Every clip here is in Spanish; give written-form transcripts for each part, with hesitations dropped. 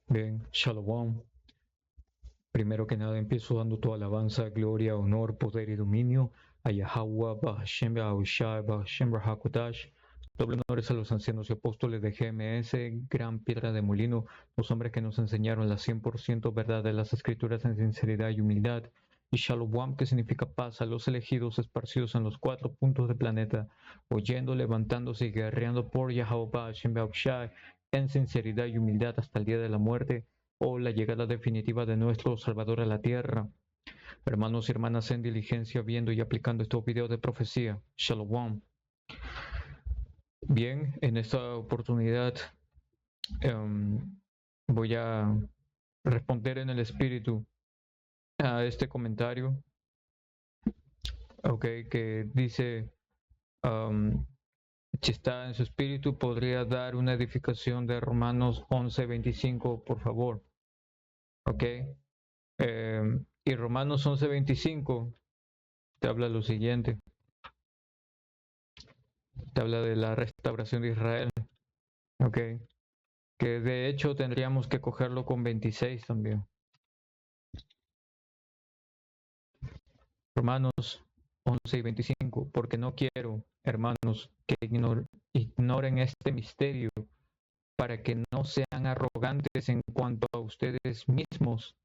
Bien, Shalom. Primero que nada empiezo dando toda alabanza, gloria, honor, poder y dominio a Yahweh, Bahashem, Bahushai, Bahashem, Bahakodash. Doble honores a los ancianos y apóstoles de GMS, gran piedra de molino, los hombres que nos enseñaron la 100% verdad de las escrituras en sinceridad y humildad. Y Shalom, que significa paz, a los elegidos esparcidos en los 4 puntos del planeta, oyendo, levantándose y guerreando por Yahweh, Bahashem, Bahushai, en sinceridad y humildad hasta el día de la muerte o la llegada definitiva de nuestro Salvador a la tierra. Hermanos y hermanas en diligencia viendo y aplicando estos videos de profecía. Shalom. Bien, en esta oportunidad voy a responder en el espíritu a este comentario, que dice, si está en su espíritu, podría dar una edificación de Romanos 11:25, por favor. Y Romanos 11:25 te habla lo siguiente. Te habla de la restauración de Israel. Que de hecho tendríamos que cogerlo con 26 también. Romanos 11:25. Porque no quiero, hermanos, que ignoren este misterio, para que no sean arrogantes en cuanto a ustedes mismos,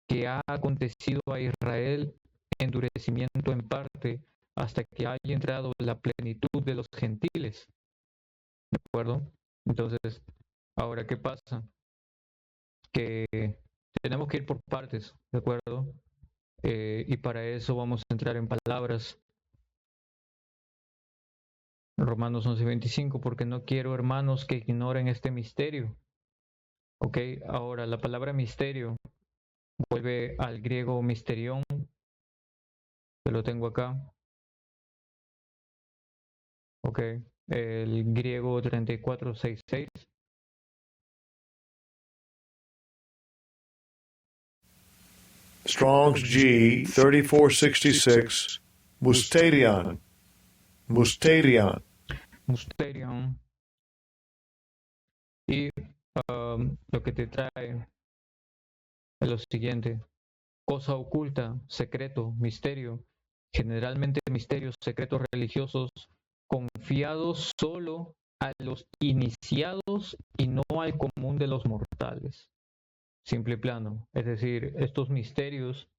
que ha acontecido a Israel endurecimiento en parte, hasta que haya entrado la plenitud de los gentiles. ¿De acuerdo? Entonces, ahora, ¿qué pasa? Que tenemos que ir por partes, ¿de acuerdo? Y para eso vamos a entrar en palabras. Romanos 11:25, porque no quiero, hermanos, que ignoren este misterio. Ahora la palabra misterio vuelve al griego misterión, que lo tengo acá. El griego 34:66. Strong's G 3466, Musterion. Musterion. Musterion. Y lo que te trae es lo siguiente: cosa oculta, secreto, misterio, generalmente misterios secretos religiosos confiados solo a los iniciados y no al común de los mortales. Simple y plano. Es decir, estos misterios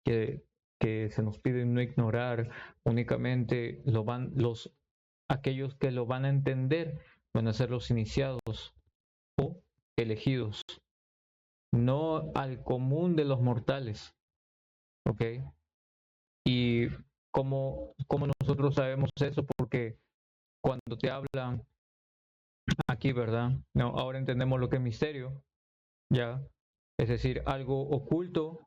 que se nos piden no ignorar, únicamente aquellos que lo van a entender van a ser los iniciados o elegidos, no al común de los mortales. Y como nosotros sabemos eso, porque cuando te hablan aquí, ¿verdad? No, ahora entendemos lo que es misterio, ¿ya? Es decir, algo oculto,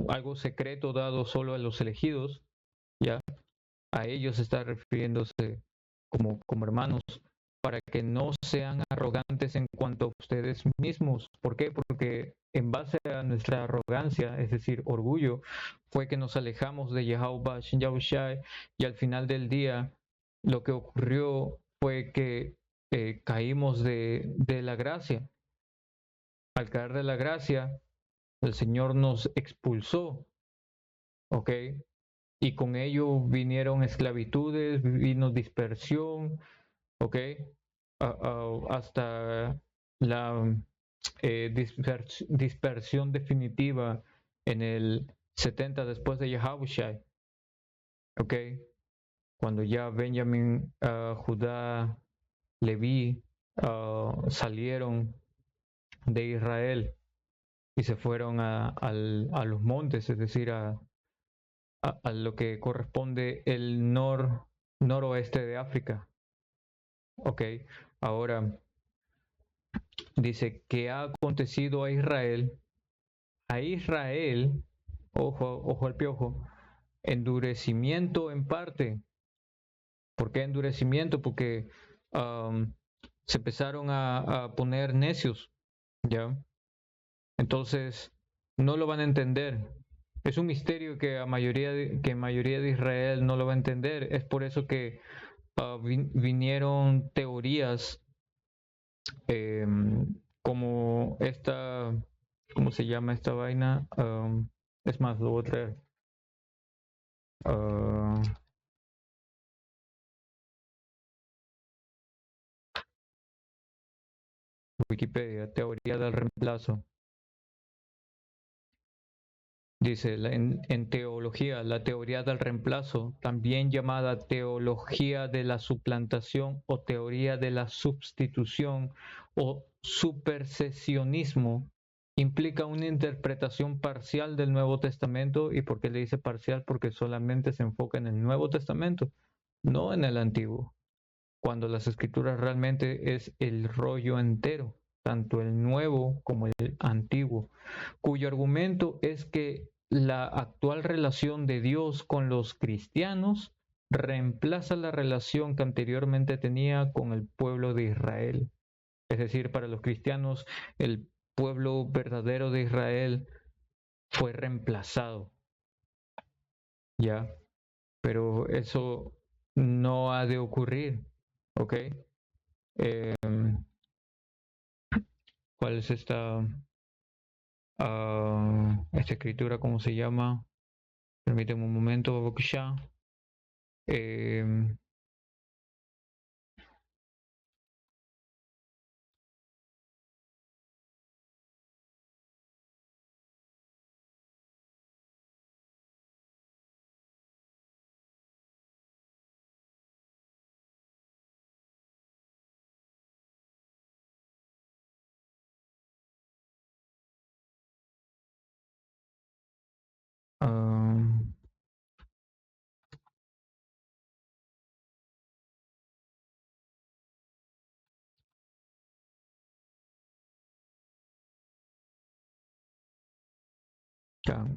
algo secreto dado solo a los elegidos, ¿ya? A ellos está refiriéndose como hermanos, para que no sean arrogantes en cuanto a ustedes mismos. ¿Por qué? Porque en base a nuestra arrogancia, es decir, orgullo, fue que nos alejamos de Yahweh Shin Yahushai, y al final del día lo que ocurrió fue que caímos de la gracia. Al caer de la gracia, el Señor nos expulsó, y con ello vinieron esclavitudes, vino dispersión, hasta la dispersión definitiva en el 70 después de Yahushai, cuando ya Benjamín, Judá, Leví salieron de Israel y se fueron a los montes, es decir, a lo que corresponde el noroeste de África. Ahora dice que ha acontecido a Israel, ojo al piojo, endurecimiento en parte. ¿Por qué endurecimiento? Porque se empezaron a poner necios, ¿ya? Entonces no lo van a entender. Es un misterio que mayoría de Israel no lo va a entender. Es por eso que vinieron teorías como esta, ¿cómo se llama esta vaina? Es más, lo voy a traer. Wikipedia, teoría del reemplazo. Dice, en teología, la teoría del reemplazo, también llamada teología de la suplantación o teoría de la sustitución o supersesionismo, implica una interpretación parcial del Nuevo Testamento. ¿Y por qué le dice parcial? Porque solamente se enfoca en el Nuevo Testamento, no en el Antiguo, cuando las Escrituras realmente es el rollo entero, tanto el Nuevo como el Antiguo, cuyo argumento es que la actual relación de Dios con los cristianos reemplaza la relación que anteriormente tenía con el pueblo de Israel. Es decir, para los cristianos, el pueblo verdadero de Israel fue reemplazado, ¿ya? Pero eso no ha de ocurrir, ¿ok? Eh, ¿Cuál es esta escritura? ¿Cómo se llama? Permíteme un momento, ya.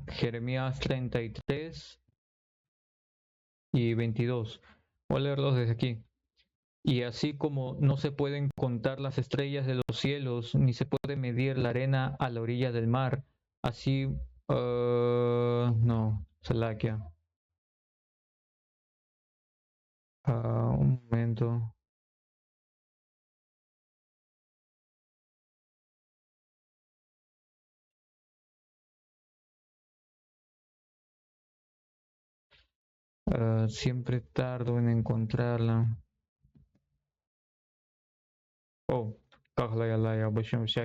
Jeremías 33 y 22. Voy a leerlos desde aquí. Y así como no se pueden contar las estrellas de los cielos, ni se puede medir la arena a la orilla del mar, así, no, Salakia. Un momento. Siempre tardo en encontrarla. Oh,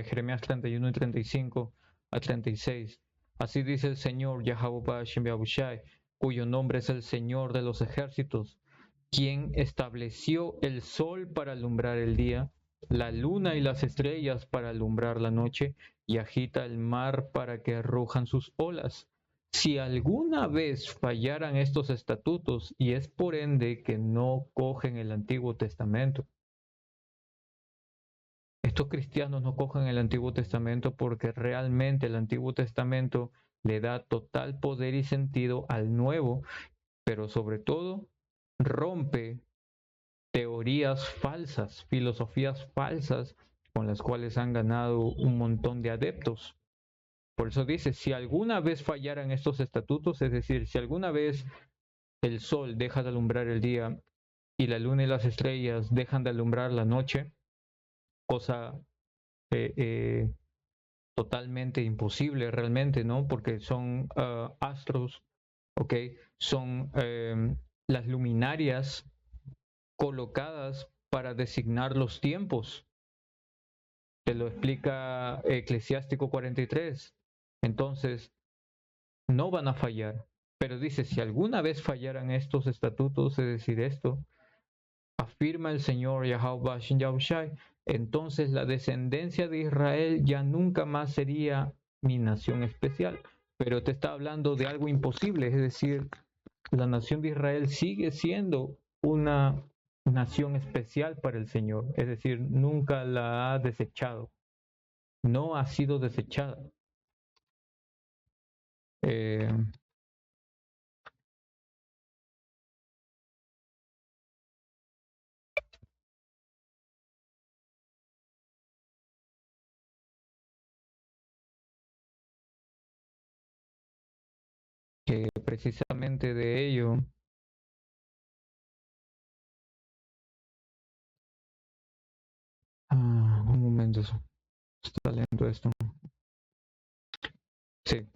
Jeremías 31 y 35 a 36. Así dice el Señor Yahweh Shemyahushai, cuyo nombre es el Señor de los ejércitos, quien estableció el sol para alumbrar el día, la luna y las estrellas para alumbrar la noche, y agita el mar para que rujan sus olas. Si alguna vez fallaran estos estatutos, y es por ende que no cogen el Antiguo Testamento, estos cristianos no cogen el Antiguo Testamento porque realmente el Antiguo Testamento le da total poder y sentido al Nuevo, pero sobre todo rompe teorías falsas, filosofías falsas con las cuales han ganado un montón de adeptos. Por eso dice, si alguna vez fallaran estos estatutos, es decir, si alguna vez el sol deja de alumbrar el día y la luna y las estrellas dejan de alumbrar la noche, cosa totalmente imposible realmente, ¿no? Porque son astros, ¿ok? Son las luminarias colocadas para designar los tiempos. Te lo explica Eclesiástico 43. Entonces, no van a fallar. Pero dice, si alguna vez fallaran estos estatutos, es decir, esto, afirma el Señor Yahweh Shin Yahushai, entonces la descendencia de Israel ya nunca más sería mi nación especial. Pero te está hablando de algo imposible, es decir, la nación de Israel sigue siendo una nación especial para el Señor, es decir, nunca la ha desechado, no ha sido desechada. Eh, que precisamente de ello, un momento, está lento esto. Sí,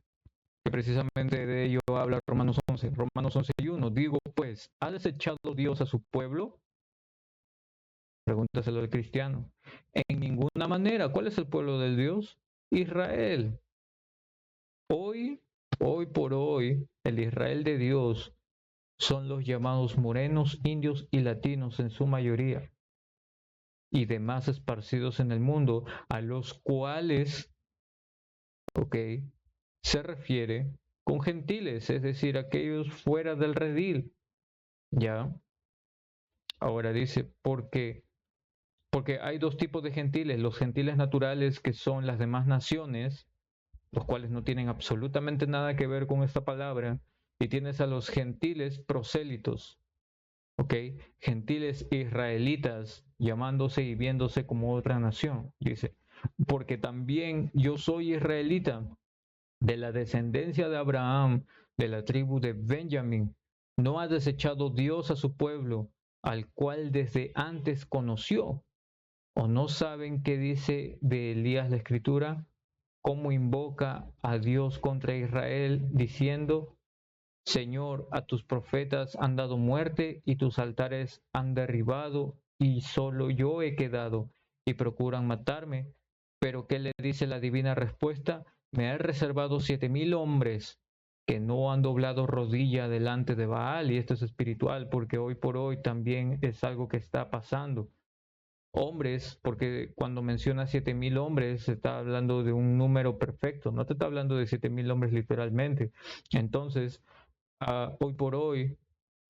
que precisamente de ello habla Romanos 11. Romanos 11:1. Digo pues, ¿ha desechado Dios a su pueblo? Pregúntaselo al cristiano. En ninguna manera. ¿Cuál es el pueblo de Dios? Israel. Hoy, hoy por hoy, el Israel de Dios son los llamados morenos, indios y latinos en su mayoría, y demás esparcidos en el mundo, a los cuales, ok, se refiere con gentiles, es decir, aquellos fuera del redil. Ya, ahora dice, porque hay dos tipos de gentiles, los gentiles naturales, que son las demás naciones, los cuales no tienen absolutamente nada que ver con esta palabra, y tienes a los gentiles prosélitos, ¿ok? Gentiles israelitas, llamándose y viéndose como otra nación, dice, porque también yo soy israelita, de la descendencia de Abraham, de la tribu de Benjamín. ¿No ha desechado Dios a su pueblo, al cual desde antes conoció? ¿O no saben qué dice de Elías la escritura? ¿Cómo invoca a Dios contra Israel diciendo: Señor, a tus profetas han dado muerte y tus altares han derribado, y solo yo he quedado, y procuran matarme? Pero ¿qué le dice la divina respuesta? Me he reservado 7,000 hombres que no han doblado rodilla delante de Baal, y esto es espiritual, porque hoy por hoy también es algo que está pasando. Hombres, porque cuando menciona 7,000 hombres, se está hablando de un número perfecto, no te está hablando de 7,000 hombres literalmente. Entonces, hoy por hoy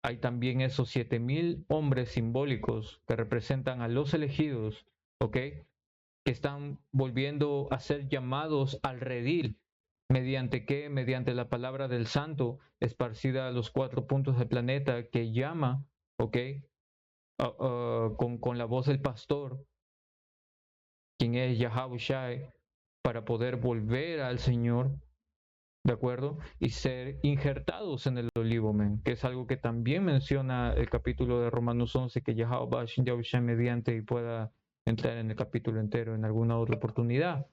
hay también esos 7,000 hombres simbólicos que representan a los elegidos, ¿ok? Que están volviendo a ser llamados al redil. ¿Mediante qué? Mediante la palabra del santo esparcida a los 4 puntos del planeta, que llama, ¿ok? Con la voz del pastor, quien es Yahawashi, para poder volver al Señor, ¿de acuerdo? Y ser injertados en el olivo, que es algo que también menciona el capítulo de Romanos 11, que Yahawashi mediante y pueda entrar en el capítulo entero en alguna otra oportunidad,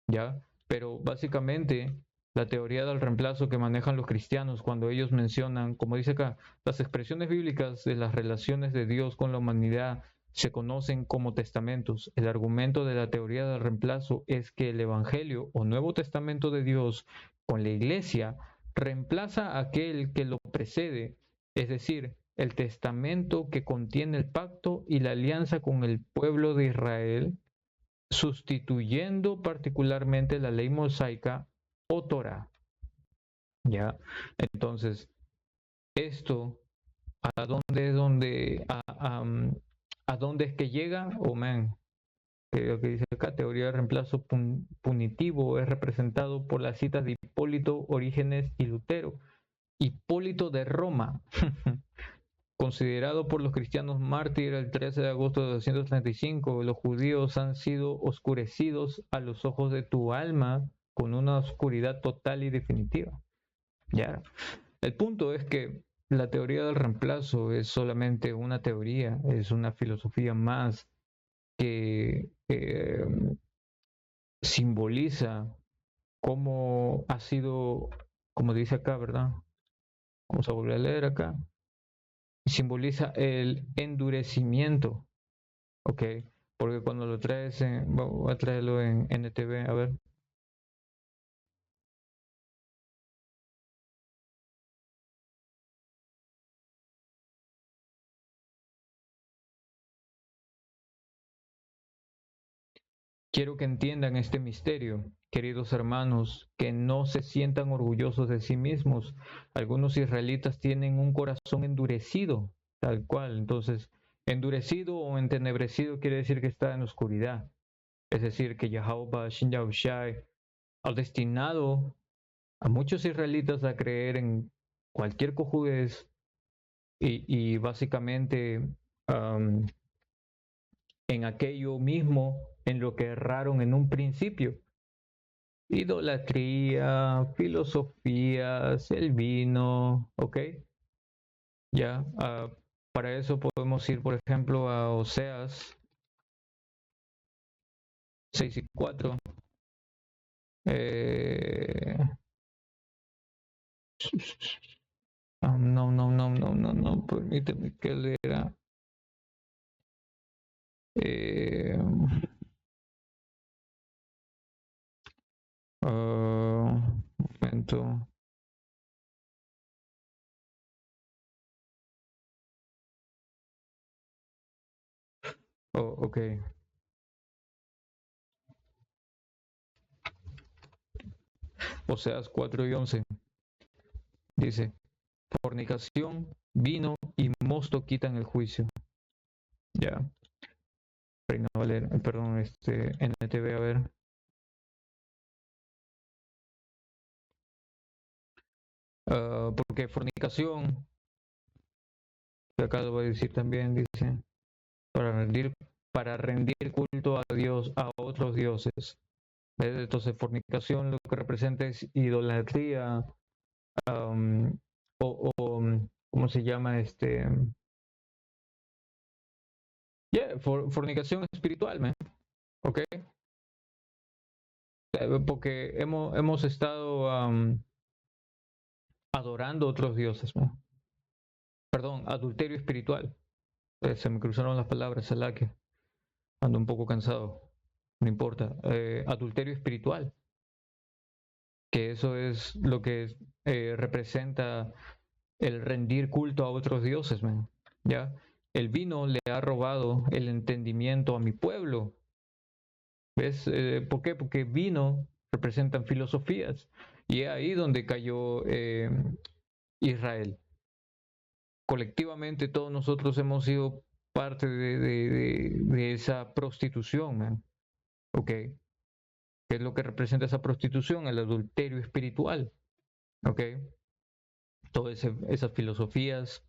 ¿ya? Pero básicamente la teoría del reemplazo que manejan los cristianos cuando ellos mencionan, como dice acá, las expresiones bíblicas de las relaciones de Dios con la humanidad se conocen como testamentos. El argumento de la teoría del reemplazo es que el Evangelio o Nuevo Testamento de Dios con la Iglesia reemplaza a aquel que lo precede, es decir, el testamento que contiene el pacto y la alianza con el pueblo de Israel, sustituyendo particularmente la ley mosaica o Torah. ¿Ya? Entonces, esto, ¿a dónde es que llega? Oh, man, lo que dice acá, teoría de reemplazo punitivo es representado por las citas de Hipólito, Orígenes y Lutero. Hipólito de Roma, considerado por los cristianos mártir el 13 de agosto de 235, los judíos han sido oscurecidos a los ojos de tu alma con una oscuridad total y definitiva. Ya. El punto es que la teoría del reemplazo es solamente una teoría, es una filosofía más que simboliza cómo ha sido, como dice acá, ¿verdad? Vamos a volver a leer acá. Simboliza el endurecimiento, ¿ok? Porque cuando lo traes, voy a traerlo en NTV, a ver. Quiero que entiendan este misterio, queridos hermanos, que no se sientan orgullosos de sí mismos. Algunos israelitas tienen un corazón endurecido, tal cual. Entonces, endurecido o entenebrecido quiere decir que está en oscuridad. Es decir, que Yahweh Shin Yahushai ha destinado a muchos israelitas a creer en cualquier cojudez y básicamente en aquello mismo en lo que erraron en un principio. Idolatría, filosofías, el vino, ¿ok? Ya, para eso podemos ir, por ejemplo, a Oseas 6:4. No, permíteme que lea. Momento. Oh, ok. Oseas 4:11 dice: fornicación, vino y mosto quitan el juicio. Ya. Reina Valera, perdón, NTV, a ver. Porque fornicación, que acá lo voy a decir también, dice, para rendir culto a Dios, a otros dioses. Entonces, fornicación lo que representa es idolatría, ¿cómo se llama? Fornicación espiritual, ¿me? ¿Ok? Porque hemos estado adorando otros dioses, ¿no? Perdón, adulterio espiritual. Se me cruzaron las palabras, que ando un poco cansado. No importa. Adulterio espiritual. Que eso es lo que representa el rendir culto a otros dioses, man. ¿Ya? El vino le ha robado el entendimiento a mi pueblo. ¿Ves? ¿Por qué? Porque vino representan filosofías. Y es ahí donde cayó Israel. Colectivamente todos nosotros hemos sido parte de esa prostitución, man. ¿Ok? ¿Qué es lo que representa esa prostitución? El adulterio espiritual. ¿Ok? Todas esas filosofías,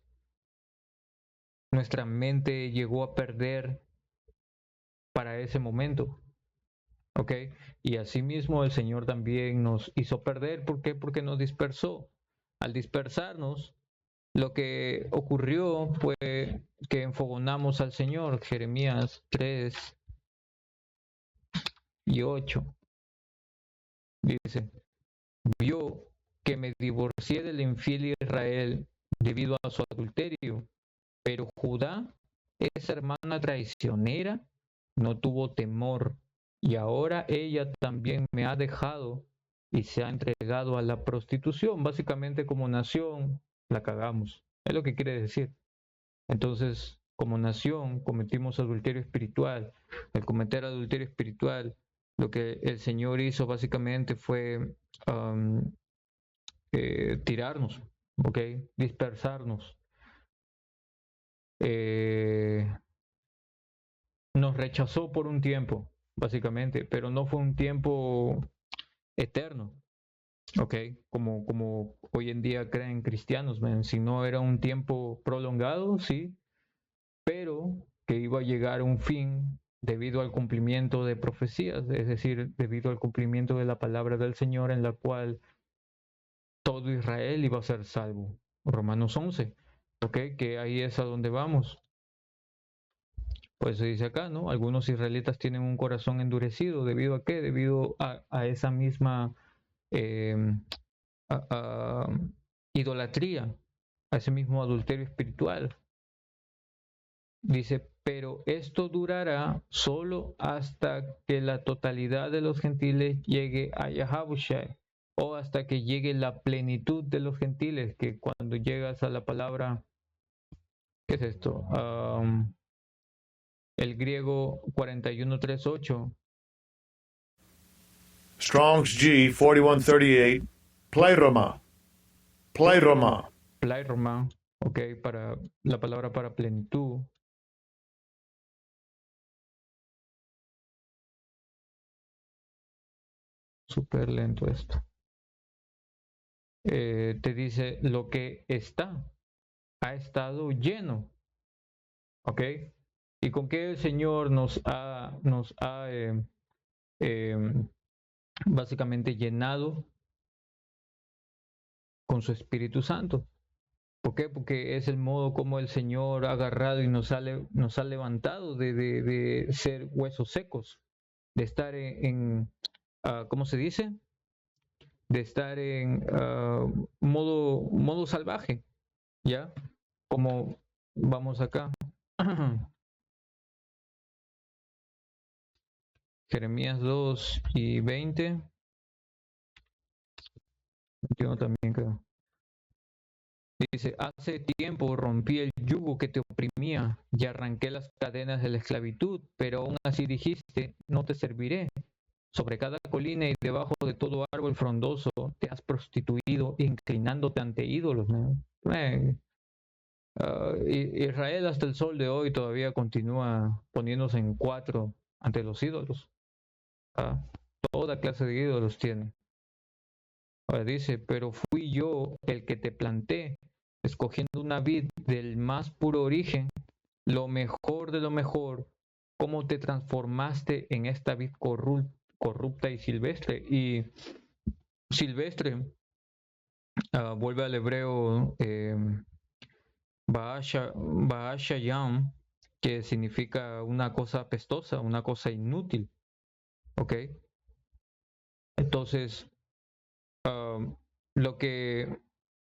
nuestra mente llegó a perder para ese momento. ¿Ok? Y asimismo el Señor también nos hizo perder. ¿Por qué? Porque nos dispersó. Al dispersarnos, lo que ocurrió fue que enfogonamos al Señor. Jeremías 3:8 dice: vio que me divorcié del infiel Israel debido a su adulterio, pero Judá, esa hermana traicionera, no tuvo temor, y ahora ella también me ha dejado y se ha entregado a la prostitución. Básicamente, como nación la cagamos, es lo que quiere decir. Entonces, como nación cometimos adulterio espiritual. Al cometer adulterio espiritual, lo que el Señor hizo básicamente fue tirarnos, ¿ok? Dispersarnos. Nos rechazó por un tiempo, básicamente, pero no fue un tiempo eterno, ¿ok? Como hoy en día creen cristianos, man. Si no era un tiempo prolongado, sí, pero que iba a llegar a un fin debido al cumplimiento de profecías, es decir, debido al cumplimiento de la palabra del Señor, en la cual todo Israel iba a ser salvo. Romanos 11, ¿ok? Que ahí es a donde vamos. Pues se dice acá, ¿no? Algunos israelitas tienen un corazón endurecido. ¿Debido a qué? Debido a esa misma eh, idolatría, a ese mismo adulterio espiritual. Dice, pero esto durará solo hasta que la totalidad de los gentiles llegue a Yahabushai, o hasta que llegue la plenitud de los gentiles, que cuando llegas a la palabra, ¿qué es esto? El griego 41:38. Strong's G 4138, pleroma, pleroma. Pleroma, ok, para la palabra para plenitud. Súper lento esto. Te dice lo que ha estado lleno, ok. ¿Y con qué el Señor nos ha básicamente llenado? Con su Espíritu Santo. ¿Por qué? Porque es el modo como el Señor ha agarrado y nos ha levantado de ser huesos secos, de estar ¿cómo se dice? de estar en modo salvaje, ¿ya? Como vamos acá. Jeremías 2:20. Yo también creo. Dice, hace tiempo rompí el yugo que te oprimía y arranqué las cadenas de la esclavitud, pero aún así dijiste, no te serviré. Sobre cada colina y debajo de todo árbol frondoso te has prostituido, inclinándote ante ídolos, ¿no? Israel hasta el sol de hoy todavía continúa poniéndose en cuatro ante los ídolos. Toda clase de ídolos tiene. Ahora dice, pero fui yo el que te planté, escogiendo una vid del más puro origen, lo mejor de lo mejor, cómo te transformaste en esta vid corrupta y silvestre. Y silvestre, vuelve al hebreo Ba'ashayam, que significa una cosa apestosa, una cosa inútil. ¿Ok? Entonces, lo que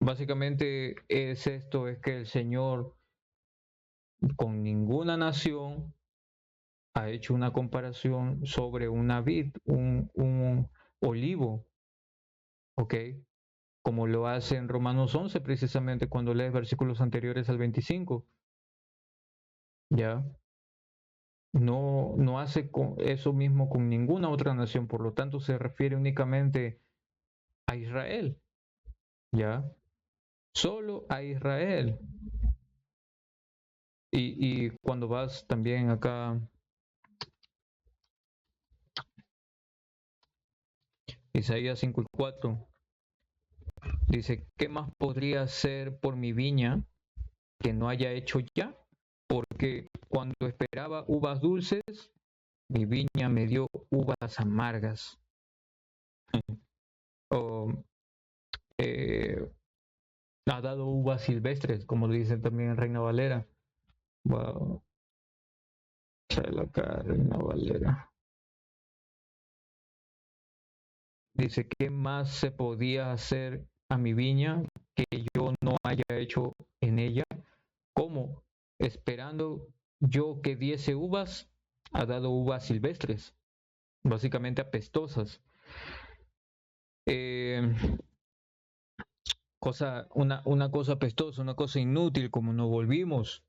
básicamente es esto, es que el Señor con ninguna nación ha hecho una comparación sobre una vid, un olivo, ¿ok? Como lo hace en Romanos 11, precisamente cuando lees versículos anteriores al 25, ¿ya? No hace eso mismo con ninguna otra nación, por lo tanto se refiere únicamente a Israel, ¿ya? Solo a Israel. Y cuando vas también acá, Isaías 5:4, dice, ¿qué más podría hacer por mi viña que no haya hecho ya? Porque cuando esperaba uvas dulces, mi viña me dio uvas amargas. O ha dado uvas silvestres, como dicen también en Reina Valera. Wow. Acá, Reina Valera. Dice, ¿qué más se podía hacer a mi viña que yo no haya hecho en ella? ¿Cómo? Esperando yo que diese uvas, ha dado uvas silvestres, básicamente apestosas. Una cosa apestosa, una cosa inútil, como nos volvimos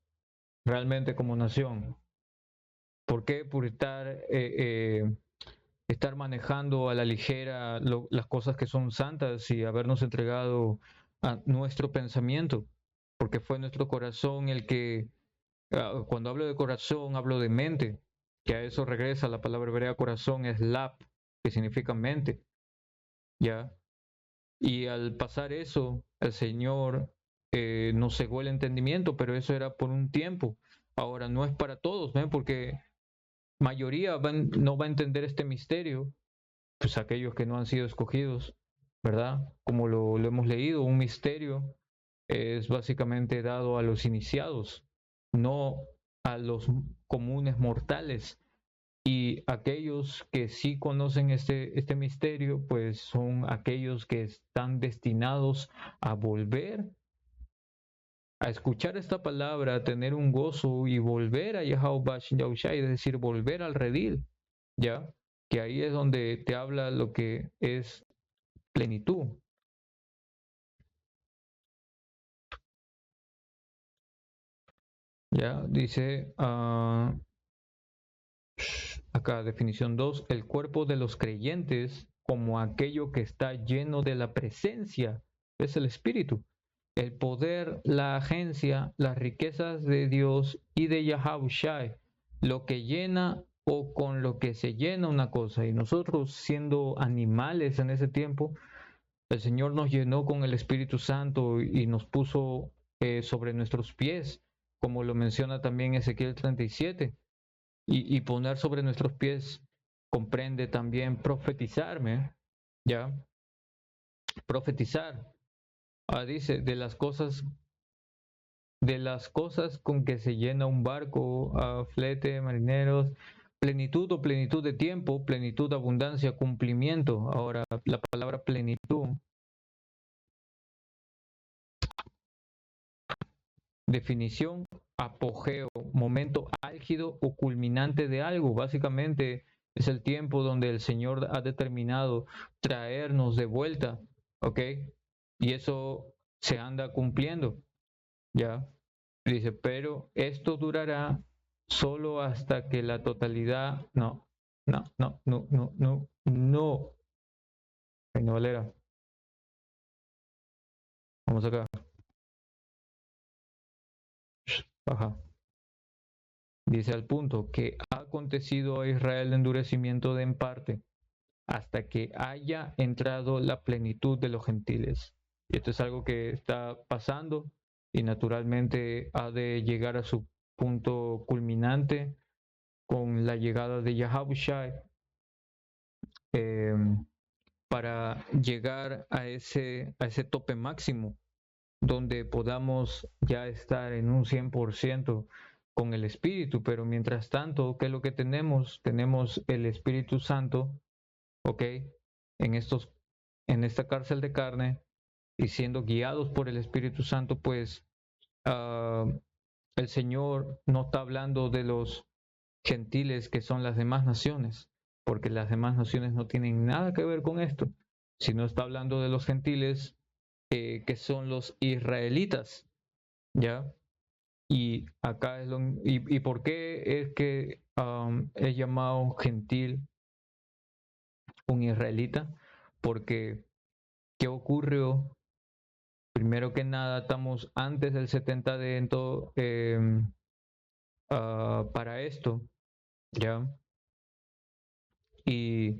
realmente como nación. ¿Por qué? Por estar manejando a la ligera las cosas que son santas y habernos entregado a nuestro pensamiento, porque fue nuestro corazón el que, cuando hablo de corazón, hablo de mente, que a eso regresa la palabra hebrea corazón, es lap, que significa mente, ¿ya? Y al pasar eso, el Señor nos cegó el entendimiento, pero eso era por un tiempo. Ahora no es para todos, ¿no? Porque mayoría no va a entender este misterio, pues aquellos que no han sido escogidos, ¿verdad? Como lo hemos leído, un misterio es básicamente dado a los iniciados, no a los comunes mortales. Y aquellos que sí conocen este misterio, pues son aquellos que están destinados a volver a escuchar esta palabra, a tener un gozo y volver a Yahweh Yahushai, es decir, volver al redil, ¿ya? Que ahí es donde te habla lo que es plenitud. Ya, dice acá, definición 2, el cuerpo de los creyentes como aquello que está lleno de la presencia, es el espíritu, el poder, la agencia, las riquezas de Dios y de Yahushai, lo que llena o con lo que se llena una cosa. Y nosotros siendo animales en ese tiempo, el Señor nos llenó con el Espíritu Santo y nos puso sobre nuestros pies, como lo menciona también Ezequiel 37. Y poner sobre nuestros pies comprende también profetizarme, ¿ya? Profetizar. Dice, de las cosas con que se llena un barco, flete, marineros, plenitud o plenitud de tiempo, plenitud, abundancia, cumplimiento. Ahora, la palabra plenitud, definición, apogeo, momento álgido o culminante de algo. Básicamente es el tiempo donde el Señor ha determinado traernos de vuelta, ¿ok? Y eso se anda cumpliendo, ¿ya? Dice, pero esto durará solo hasta que la totalidad, no. Reina Valera, vamos acá, baja. Dice al punto que ha acontecido a Israel el endurecimiento de en parte hasta que haya entrado la plenitud de los gentiles. Y esto es algo que está pasando y naturalmente ha de llegar a su punto culminante con la llegada de Yahushua, para llegar a ese tope máximo donde podamos ya estar en un 100% con el Espíritu. Pero mientras tanto, ¿qué es lo que tenemos? Tenemos el Espíritu Santo, ¿ok? En esta cárcel de carne, y siendo guiados por el Espíritu Santo, pues el Señor no está hablando de los gentiles que son las demás naciones, porque las demás naciones no tienen nada que ver con esto, sino está hablando de los gentiles, que son los israelitas, ¿ya? Y acá y por qué es que es llamado gentil un israelita, porque ¿qué ocurrió? Primero que nada, estamos antes del 70 de para esto, ¿ya? Y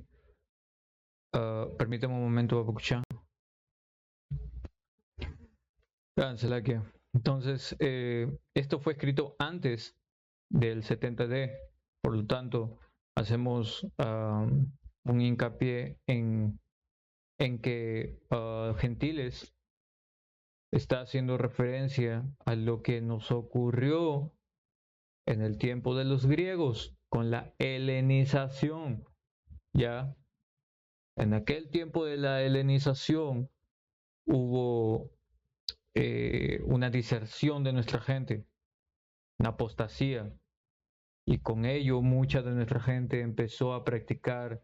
permítame un momento, Babuchan. Cancela que. Entonces, esto fue escrito antes del 70D, por lo tanto, hacemos un hincapié en que gentiles está haciendo referencia a lo que nos ocurrió en el tiempo de los griegos con la helenización, ¿ya? En aquel tiempo de la helenización hubo una diserción de nuestra gente, una apostasía, y con ello mucha de nuestra gente empezó a practicar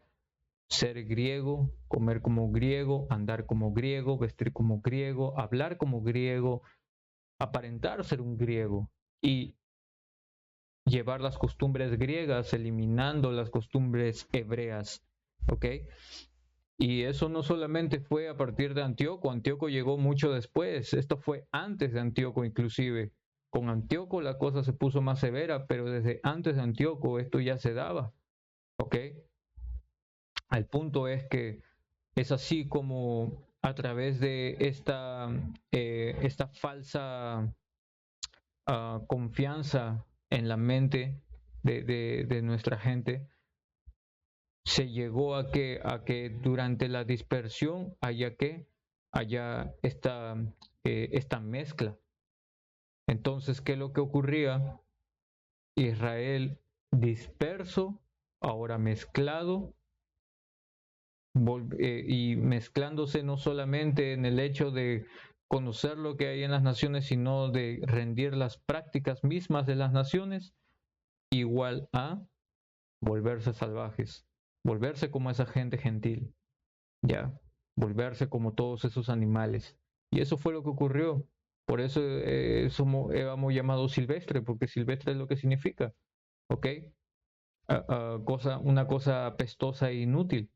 ser griego, comer como griego, andar como griego, vestir como griego, hablar como griego, aparentar ser un griego y llevar las costumbres griegas, eliminando las costumbres hebreas, ¿ok? Y eso no solamente fue a partir de Antíoco, Antíoco llegó mucho después, esto fue antes de Antíoco inclusive. Con Antíoco la cosa se puso más severa, pero desde antes de Antíoco esto ya se daba, ¿ok? El punto es que es así como a través de esta falsa confianza en la mente de nuestra gente, se llegó a que durante la dispersión haya esta mezcla. Entonces, ¿qué es lo que ocurría? Israel disperso, ahora mezclado, y mezclándose no solamente en el hecho de conocer lo que hay en las naciones, sino de rendir las prácticas mismas de las naciones, igual a volverse salvajes, volverse como esa gente gentil, ya, volverse como todos esos animales. Y eso fue lo que ocurrió. Por eso hemos llamado silvestre, porque silvestre es lo que significa, ¿ok? Una cosa apestosa e inútil,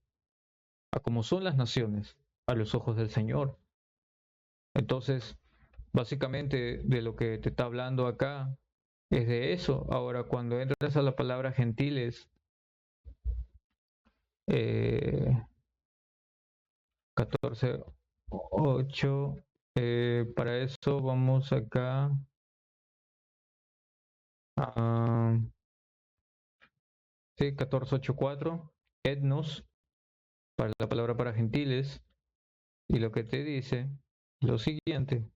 a como son las naciones a los ojos del Señor. Entonces, básicamente de lo que te está hablando acá es de eso. Ahora, cuando entras a la palabra gentiles, 14:8, para eso vamos acá a, sí, 14:8.4, etnos, para la palabra para gentiles, y lo que te dice lo siguiente.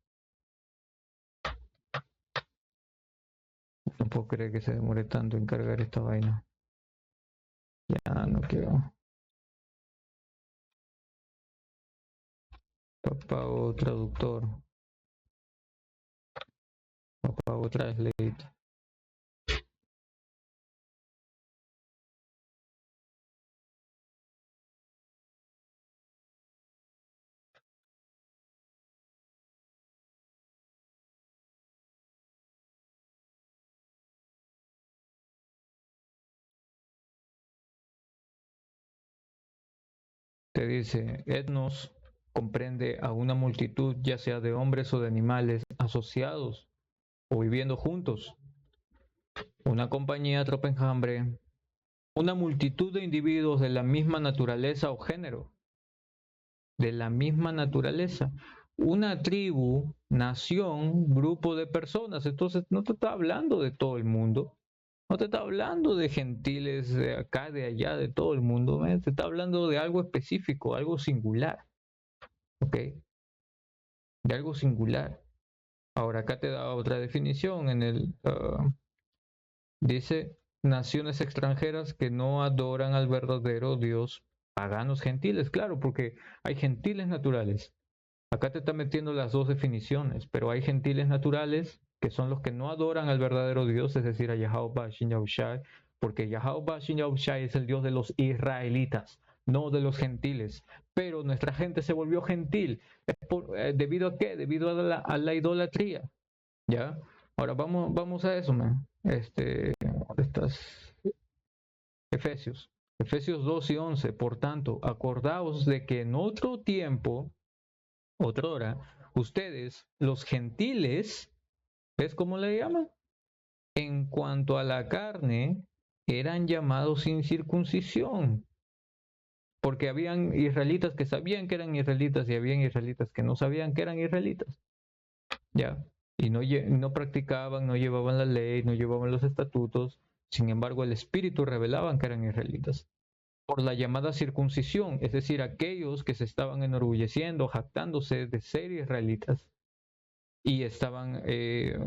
No puedo creer que se demore tanto en cargar esta vaina. Ya no quiero. Papago traductor. Papago translate. Te dice, etnos comprende a una multitud, ya sea de hombres o de animales, asociados o viviendo juntos. Una compañía, tropa, enjambre, una multitud de individuos de la misma naturaleza o género, de la misma naturaleza. Una tribu, nación, grupo de personas. Entonces no te está hablando de todo el mundo. No te está hablando de gentiles de acá, de allá, de todo el mundo. Te está hablando de algo específico, algo singular. ¿Ok? De algo singular. Ahora acá te da otra definición en el dice naciones extranjeras que no adoran al verdadero Dios, paganos gentiles, claro, porque hay gentiles naturales. Acá te está metiendo las dos definiciones, pero hay gentiles naturales que son los que no adoran al verdadero Dios, es decir, a Yahweh Shin Yahushai, porque Yahweh Shin Yahushai es el Dios de los israelitas, no de los gentiles. Pero nuestra gente se volvió gentil. ¿Debido a qué? Debido a la idolatría. ¿Ya? Ahora vamos a eso, man. Estas Efesios. Efesios 2 y 11. Por tanto, acordaos de que en otro tiempo, otra hora, ustedes, los gentiles, ¿ves cómo le llaman? En cuanto a la carne, eran llamados sin circuncisión. Porque habían israelitas que sabían que eran israelitas y habían israelitas que no sabían que eran israelitas. ¿Ya? Y no practicaban, no llevaban la ley, no llevaban los estatutos. Sin embargo, el Espíritu revelaban que eran israelitas. Por la llamada circuncisión, es decir, aquellos que se estaban enorgulleciendo, jactándose de ser israelitas y estaban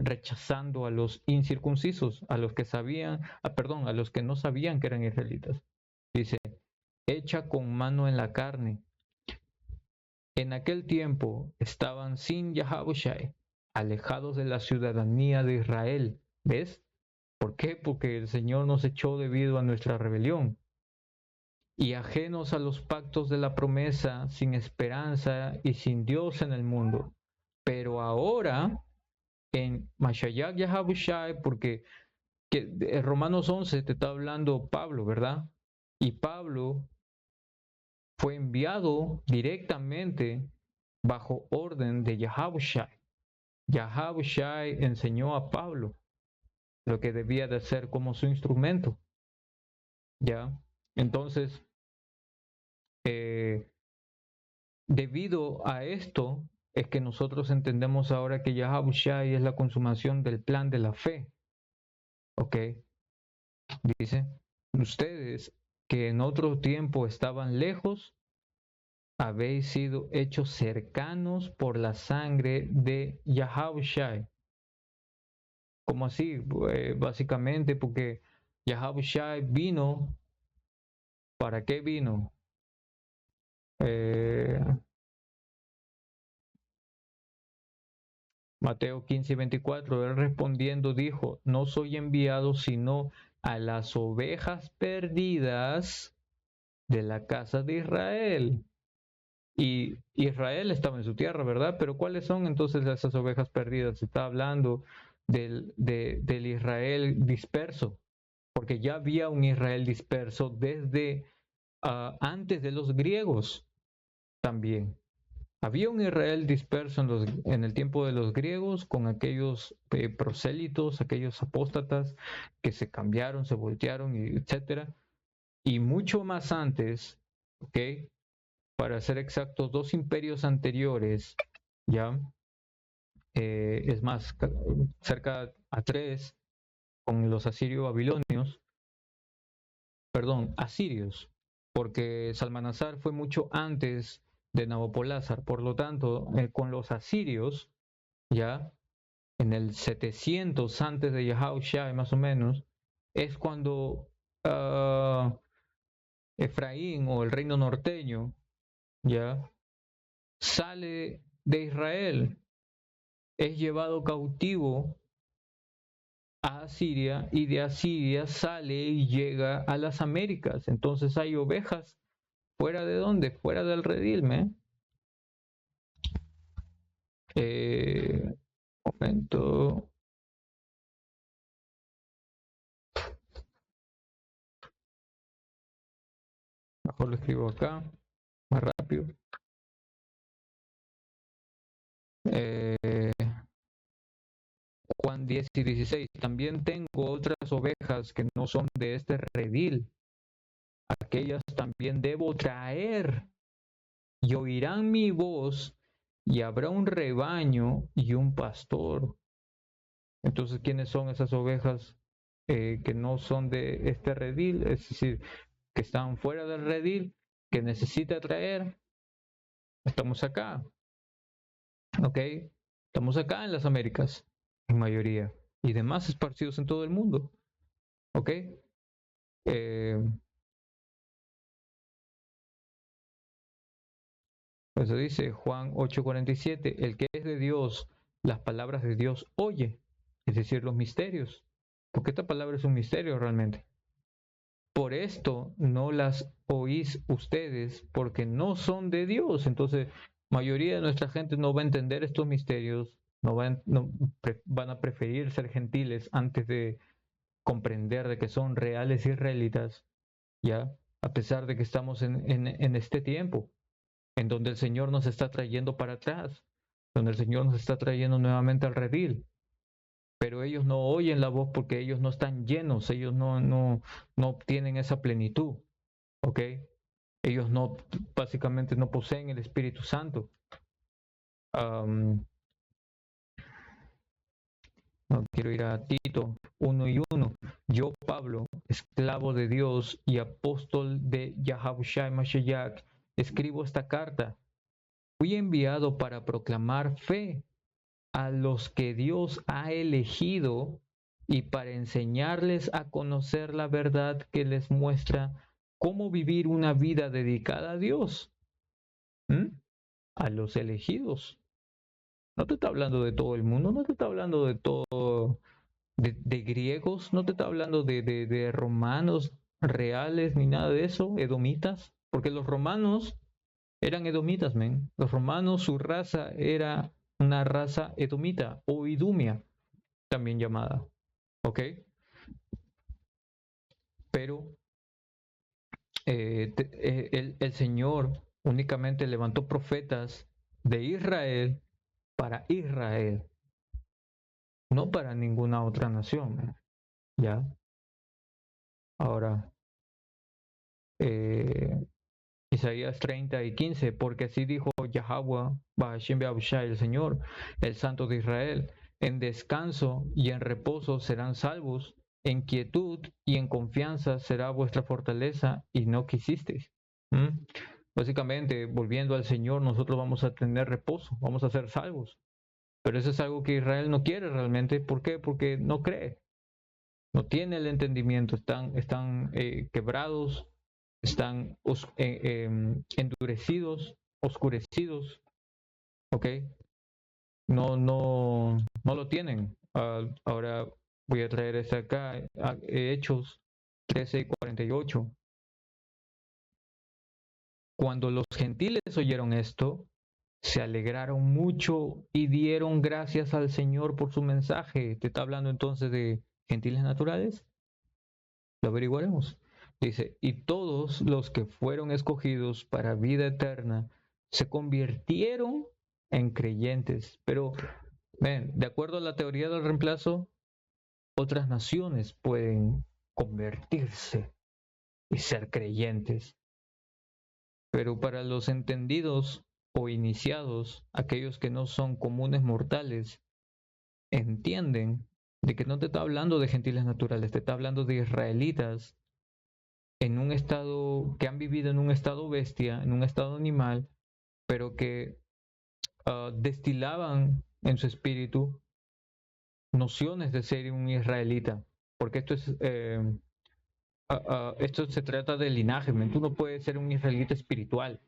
rechazando a los incircuncisos, a los que sabían, perdón, a los que no sabían que eran israelitas. Dice, hecha con mano en la carne. En aquel tiempo estaban sin Yahushai, alejados de la ciudadanía de Israel. ¿Ves? ¿Por qué? Porque el Señor nos echó debido a nuestra rebelión. Y ajenos a los pactos de la promesa, sin esperanza y sin Dios en el mundo. Pero ahora, en Mashayak Yahushai, porque Romanos 11 te está hablando Pablo, ¿verdad? Y Pablo fue enviado directamente bajo orden de Yahushai. Yahushai enseñó a Pablo lo que debía de hacer como su instrumento. ¿Ya? Entonces, debido a esto, es que nosotros entendemos ahora que Yahushai es la consumación del plan de la fe. ¿Ok? Dice, ustedes que en otro tiempo estaban lejos, habéis sido hechos cercanos por la sangre de Yahushai. ¿Cómo así? Básicamente porque Yahushua vino, ¿para qué vino? Eh, Mateo 15:24, él respondiendo dijo, no soy enviado sino a las ovejas perdidas de la casa de Israel. Y Israel estaba en su tierra, ¿verdad? Pero ¿cuáles son entonces esas ovejas perdidas? Se está hablando del Israel disperso, porque ya había un Israel disperso desde antes de los griegos también. Había un Israel disperso en el tiempo de los griegos con aquellos prosélitos, aquellos apóstatas que se cambiaron, se voltearon, etc. Y mucho más antes, ¿ok? Para ser exactos, dos imperios anteriores, ¿ya? Es más, cerca a tres, con los asirio-babilonios, perdón, asirios, porque Salmanasar fue mucho antes de Nabopolázar. Por lo tanto, con los asirios, ya en el 700 antes de Yahushua, más o menos, es cuando Efraín o el reino norteño, ya, sale de Israel, es llevado cautivo a Asiria y de Asiria sale y llega a las Américas. Entonces hay ovejas fuera de dónde, fuera del redil, momento, mejor lo escribo acá, más rápido. Juan 10 y 16. También tengo otras ovejas que no son de este redil. Aquellas también debo traer y oirán mi voz y habrá un rebaño y un pastor. Entonces, ¿quiénes son esas ovejas que no son de este redil? Es decir, que están fuera del redil, que necesita traer. Estamos acá, ¿ok? Estamos acá en las Américas, en mayoría, y demás esparcidos en todo el mundo, ¿ok? Eso dice Juan 8:47, el que es de Dios, las palabras de Dios oye, es decir, los misterios, porque esta palabra es un misterio realmente. Por esto no las oís ustedes, porque no son de Dios. Entonces, mayoría de nuestra gente no va a entender estos misterios, van a preferir ser gentiles antes de comprender de que son reales israelitas, ¿ya? A pesar de que estamos en este tiempo, en donde el Señor nos está trayendo para atrás, donde el Señor nos está trayendo nuevamente al redil. Pero ellos no oyen la voz porque ellos no están llenos, ellos no obtienen esa plenitud, ¿ok? Ellos no, básicamente no poseen el Espíritu Santo. No quiero ir a Tito 1:1. Yo, Pablo, esclavo de Dios y apóstol de Yahavushai Mashiach, escribo esta carta. Fui enviado para proclamar fe a los que Dios ha elegido y para enseñarles a conocer la verdad que les muestra cómo vivir una vida dedicada a Dios. A los elegidos. No te está hablando de todo el mundo, no te está hablando de todo, de griegos, no te está hablando de romanos reales ni nada de eso, edomitas, porque los romanos eran edomitas, men. Los romanos, su raza era una raza edomita o idumia, también llamada, ¿ok? Pero el Señor únicamente levantó profetas de Israel para Israel, no para ninguna otra nación, man. ¿Ya? Ahora, Isaías 30:15, porque así dijo Yahweh, Bahashim Beabushai, el Señor, el Santo de Israel, en descanso y en reposo serán salvos, en quietud y en confianza será vuestra fortaleza, y no quisisteis. Básicamente, volviendo al Señor, nosotros vamos a tener reposo, vamos a ser salvos. Pero eso es algo que Israel no quiere realmente. ¿Por qué? Porque no cree, no tiene el entendimiento, están quebrados, están endurecidos, oscurecidos, ¿ok? No lo tienen. Ahora voy a traer este acá, Hechos 13:48. Cuando los gentiles oyeron esto, se alegraron mucho y dieron gracias al Señor por su mensaje. ¿Te está hablando entonces de gentiles naturales? Lo averiguaremos. Dice, y todos los que fueron escogidos para vida eterna se convirtieron en creyentes. Pero, ven, de acuerdo a la teoría del reemplazo, otras naciones pueden convertirse y ser creyentes. Pero para los entendidos o iniciados, aquellos que no son comunes mortales, entienden de que no te está hablando de gentiles naturales, te está hablando de israelitas en un estado, que han vivido en un estado bestia, en un estado animal, pero que destilaban en su espíritu nociones de ser un israelita, porque esto es esto se trata de linaje, man. Tú no puedes ser un israelita espiritual.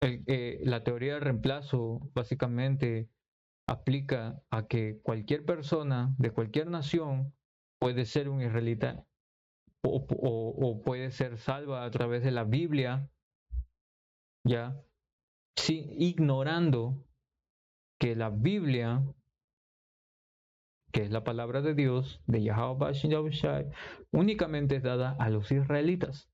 La teoría del reemplazo básicamente aplica a que cualquier persona de cualquier nación puede ser un israelita o puede ser salva a través de la Biblia, ya, sí, ignorando que la Biblia, que es la palabra de Dios, de Yahweh Shai, únicamente es dada a los israelitas.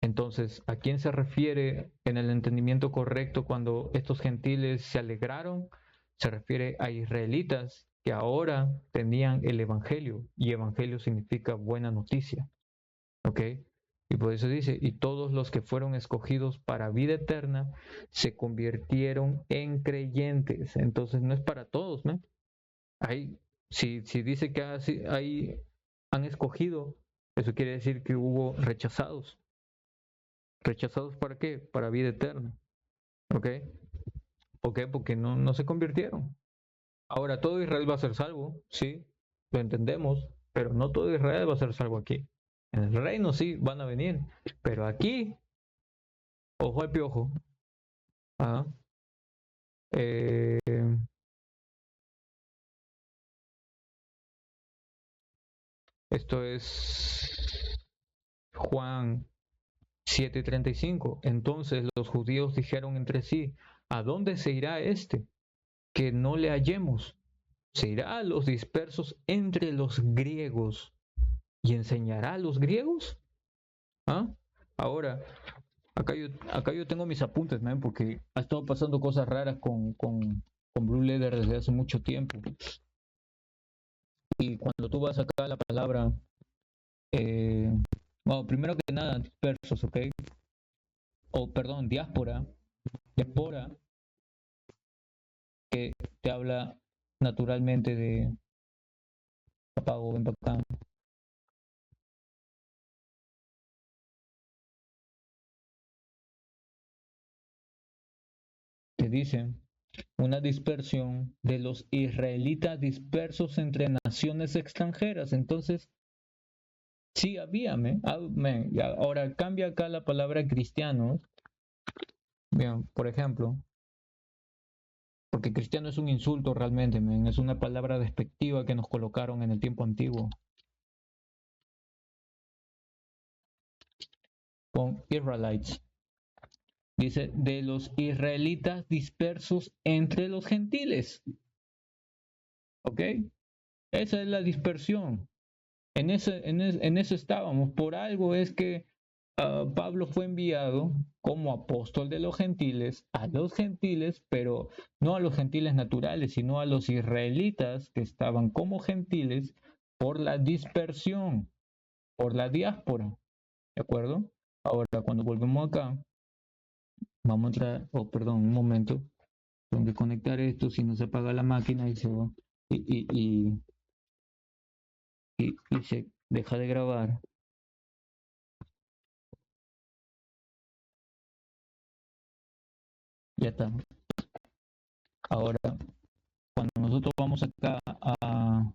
Entonces, ¿a quién se refiere en el entendimiento correcto cuando estos gentiles se alegraron? Se refiere a israelitas que ahora tenían el evangelio, y evangelio significa buena noticia. ¿Ok? Y por eso dice, y todos los que fueron escogidos para vida eterna se convirtieron en creyentes. Entonces no es para todos, ¿no? Si dice que ahí han escogido, eso quiere decir que hubo rechazados. ¿Rechazados para qué? Para vida eterna. ¿Ok? ¿Por qué? Porque no se convirtieron. Ahora, todo Israel va a ser salvo, sí, lo entendemos, pero no todo Israel va a ser salvo aquí. En el reino sí van a venir, pero aquí, ojo al piojo. ¿Ah? Eh, Esto es Juan 7:35. Entonces los judíos dijeron entre sí, ¿a dónde se irá este? Que no le hallemos. Se irá a los dispersos entre los griegos y enseñará a los griegos. ¿Ah? Ahora, acá yo tengo mis apuntes, man, porque ha estado pasando cosas raras con Blue Leather desde hace mucho tiempo. Y cuando tú vas acá a la palabra, bueno, primero que nada, dispersos, ¿ok? O perdón, diáspora, que te habla naturalmente de papago, ven para acá. Te dicen una dispersión de los israelitas dispersos entre naciones extranjeras. Entonces, sí había, ahora cambia acá la palabra cristianos. Bien, por ejemplo, porque cristiano es un insulto realmente, es una palabra despectiva que nos colocaron en el tiempo antiguo. Con Israelites. Dice, de los israelitas dispersos entre los gentiles. ¿Ok? Esa es la dispersión. En eso estábamos. Por algo es que Pablo fue enviado como apóstol de los gentiles a los gentiles, pero no a los gentiles naturales, sino a los israelitas que estaban como gentiles por la dispersión, por la diáspora. ¿De acuerdo? Ahora, cuando volvemos acá, vamos a entrar, perdón, un momento, tengo que conectar esto, si no se apaga la máquina y se va, y, y, y se deja de grabar. Ya está. Ahora, cuando nosotros vamos acá a...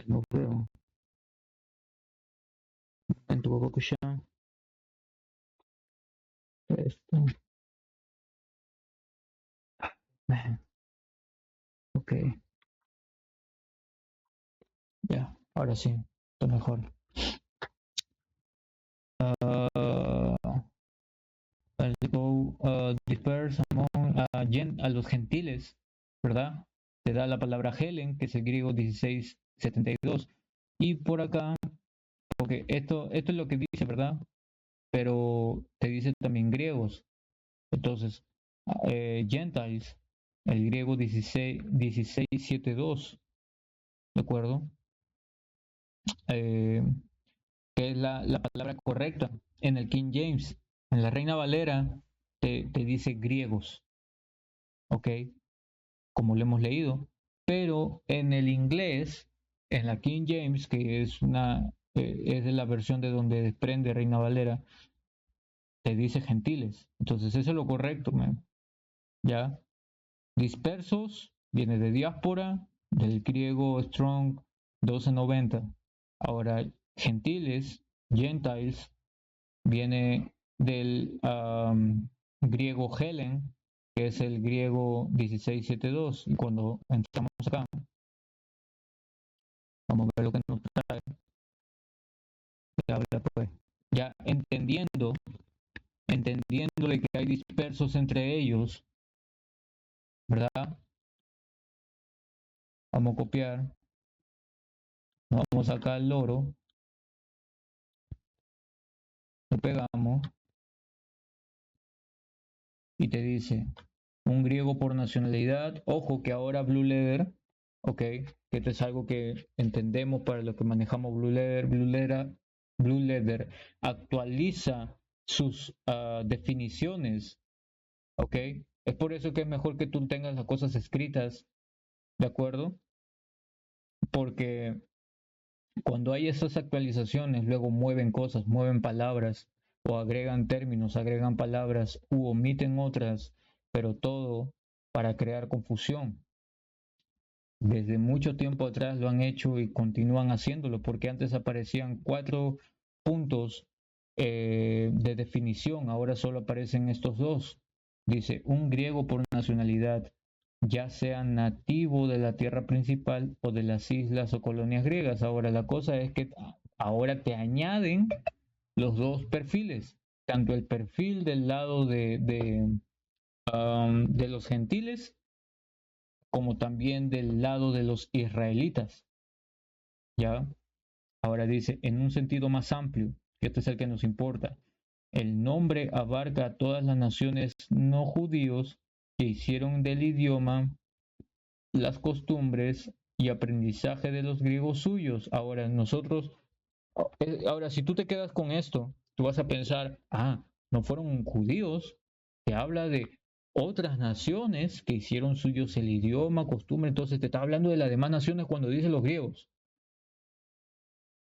no veo. En tu Babakusha. Esto. Ok. Ya, ahora sí. Esto mejor. Disperse among a los gentiles, ¿verdad? Te da la palabra Helen, que es el griego 1672. Y por acá, porque esto es lo que dice, ¿verdad? Pero te dice también griegos. Entonces, Gentiles, el griego 1672, ¿de acuerdo? Que es la palabra correcta. En el King James, en la Reina Valera, te dice griegos, ¿ok? Como lo hemos leído. Pero en el inglés, en la King James, que es de la versión de donde desprende Reina Valera, te dice gentiles. Entonces, eso es lo correcto, man. ¿Ya? Dispersos viene de diáspora, del griego Strong 1290. Ahora, gentiles, Gentiles, viene del griego Helen, que es el griego 1672. Y cuando entramos acá, vamos a ver lo que nos trae. Habla, pues, ya entendiéndole que hay dispersos entre ellos, ¿verdad? Vamos a copiar, vamos acá al loro, lo pegamos y te dice un griego por nacionalidad. Ojo que ahora Blue Leather, ok, que esto es algo que entendemos para los que manejamos Blue Leather. Blue Leather actualiza sus definiciones, ok. Es por eso que es mejor que tú tengas las cosas escritas, ¿de acuerdo? Porque cuando hay esas actualizaciones, luego mueven cosas, mueven palabras o agregan términos, agregan palabras u omiten otras, pero todo para crear confusión. Desde mucho tiempo atrás lo han hecho y continúan haciéndolo, porque antes aparecían 4 puntos de definición, ahora solo aparecen estos 2. Dice, un griego por nacionalidad, ya sea nativo de la tierra principal o de las islas o colonias griegas. Ahora la cosa es que ahora te añaden los 2 perfiles, tanto el perfil del lado de los gentiles como también del lado de los israelitas. ¿Ya? Ahora dice, en un sentido más amplio, que este es el que nos importa, el nombre abarca a todas las naciones no judíos que hicieron del idioma, las costumbres y aprendizaje de los griegos suyos. Ahora ahora si tú te quedas con esto, tú vas a pensar, no fueron judíos, te habla de otras naciones que hicieron suyos el idioma, costumbre, entonces te está hablando de las demás naciones cuando dice los griegos.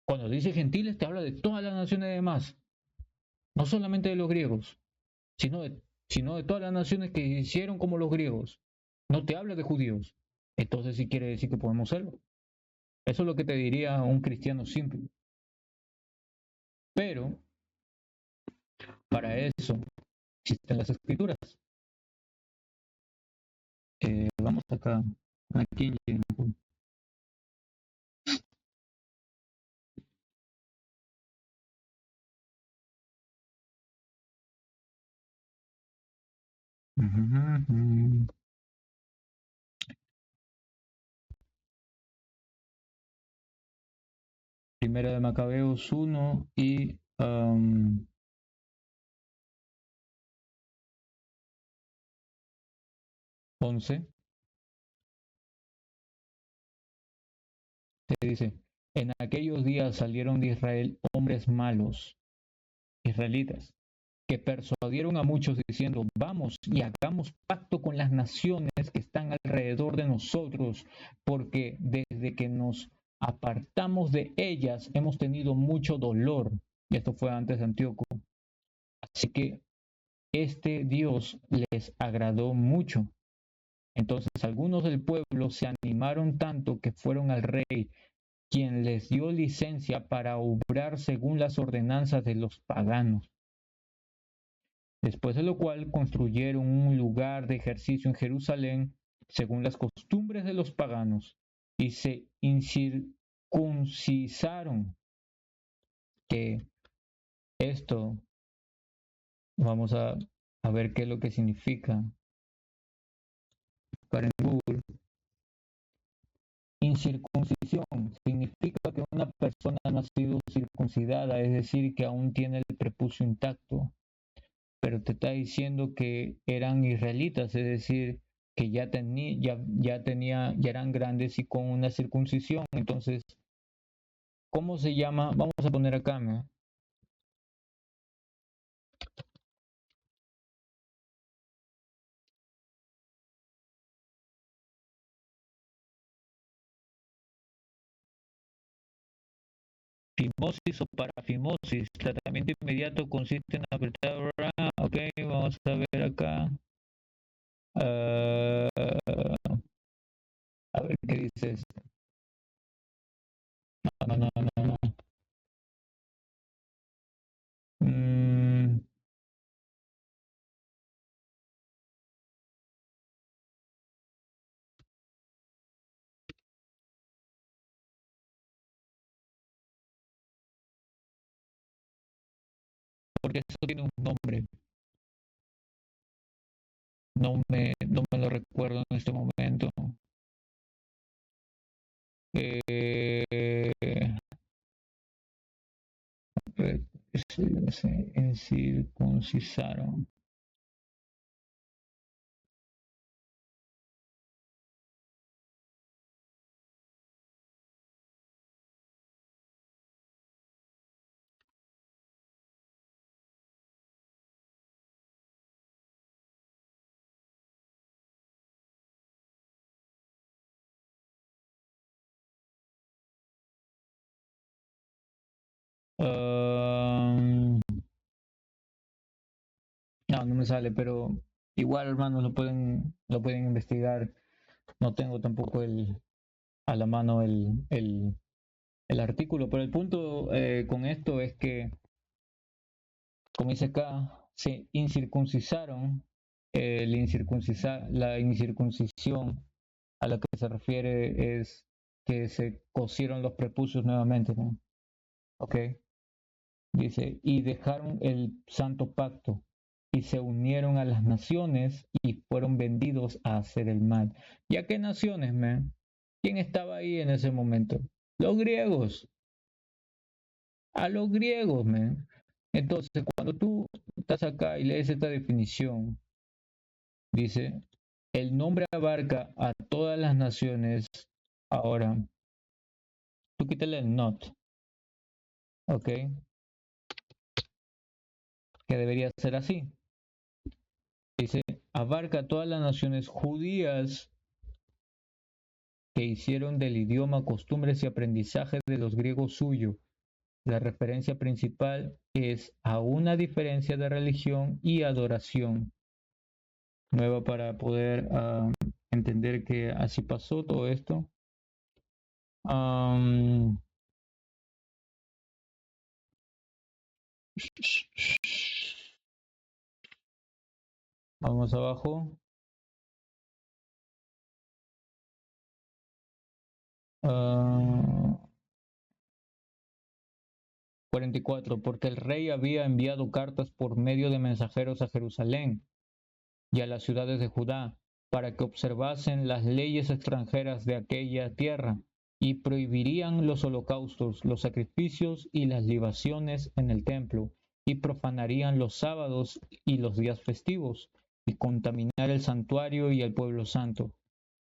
Cuando dice gentiles te habla de todas las naciones demás, no solamente de los griegos, sino de todas las naciones que hicieron como los griegos. No te habla de judíos. Entonces sí quiere decir que podemos serlo. Eso es lo que te diría un cristiano simple. Pero para eso existen las escrituras. Vamos acá. Aquí. Primera de Macabeos 1 y 11. Te dice, en aquellos días salieron de Israel hombres malos, israelitas, que persuadieron a muchos diciendo, vamos y hagamos pacto con las naciones que están alrededor de nosotros, porque desde que nos apartamos de ellas hemos tenido mucho dolor. Y esto fue antes de Antíoco. Así que este Dios les agradó mucho. Entonces algunos del pueblo se animaron tanto que fueron al rey, quien les dio licencia para obrar según las ordenanzas de los paganos. Después de lo cual construyeron un lugar de ejercicio en Jerusalén según las costumbres de los paganos y se incircuncisaron. Que esto, vamos a ver qué es lo que significa. Para Google. Incircuncisión significa que una persona no ha sido circuncidada, es decir, que aún tiene el prepucio intacto. Pero te está diciendo que eran israelitas, es decir, que ya eran grandes y con una circuncisión. Entonces, ¿cómo se llama? Vamos a poner acá, ¿no? Fimosis o parafimosis. Tratamiento inmediato consiste en apretar. Ok, vamos a ver acá. A ver qué dice esto. No, no, no, no. Mm, porque eso tiene un nombre. No me lo recuerdo en este momento. Se incircuncisaron. No, no me sale, pero igual, hermanos, lo pueden investigar. No tengo tampoco a la mano el artículo, pero el punto con esto es que, como dice acá, se incircuncisaron. La incircuncisión a la que se refiere es que se cosieron los prepucios nuevamente, ¿no? Ok. Dice, y dejaron el santo pacto y se unieron a las naciones y fueron vendidos a hacer el mal. ¿Y a qué naciones, man? ¿Quién estaba ahí en ese momento? Los griegos. A los griegos, man. Entonces, cuando tú estás acá y lees esta definición, dice, el nombre abarca a todas las naciones. Ahora, tú quítale el not, ¿ok? Que debería ser así. Dice, abarca a todas las naciones judías que hicieron del idioma, costumbres y aprendizaje de los griegos suyo. La referencia principal es a una diferencia de religión y adoración. Nueva para poder entender que así pasó todo esto. Vamos abajo. 44. Porque el rey había enviado cartas por medio de mensajeros a Jerusalén y a las ciudades de Judá para que observasen las leyes extranjeras de aquella tierra y prohibirían los holocaustos, los sacrificios y las libaciones en el templo y profanarían los sábados y los días festivos y contaminar el santuario y el pueblo santo.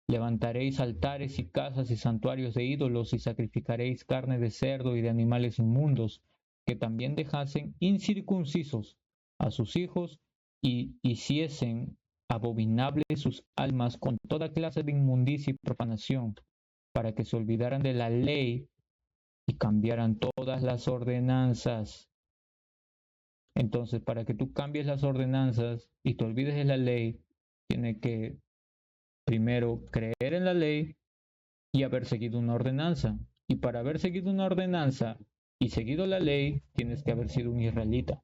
Levantaréis altares y casas y santuarios de ídolos y sacrificaréis carne de cerdo y de animales inmundos, que también dejasen incircuncisos a sus hijos y hiciesen abominables sus almas con toda clase de inmundicia y profanación, para que se olvidaran de la ley y cambiaran todas las ordenanzas. Entonces, para que tú cambies las ordenanzas y te olvides de la ley, tiene que primero creer en la ley y haber seguido una ordenanza. Y para haber seguido una ordenanza y seguido la ley, tienes que haber sido un israelita.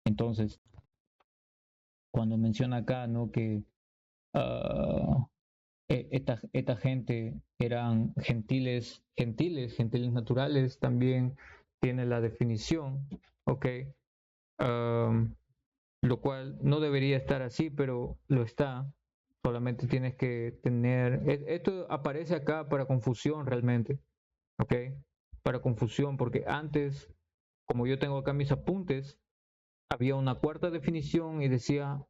Entonces, cuando menciona acá, ¿no? Que esta gente eran gentiles naturales, también tiene la definición, ¿ok? Lo cual no debería estar así, pero lo está. Solamente tienes que tener, esto aparece acá para confusión realmente, ¿ok? Para confusión, porque antes, como yo tengo acá mis apuntes, había una cuarta definición y decía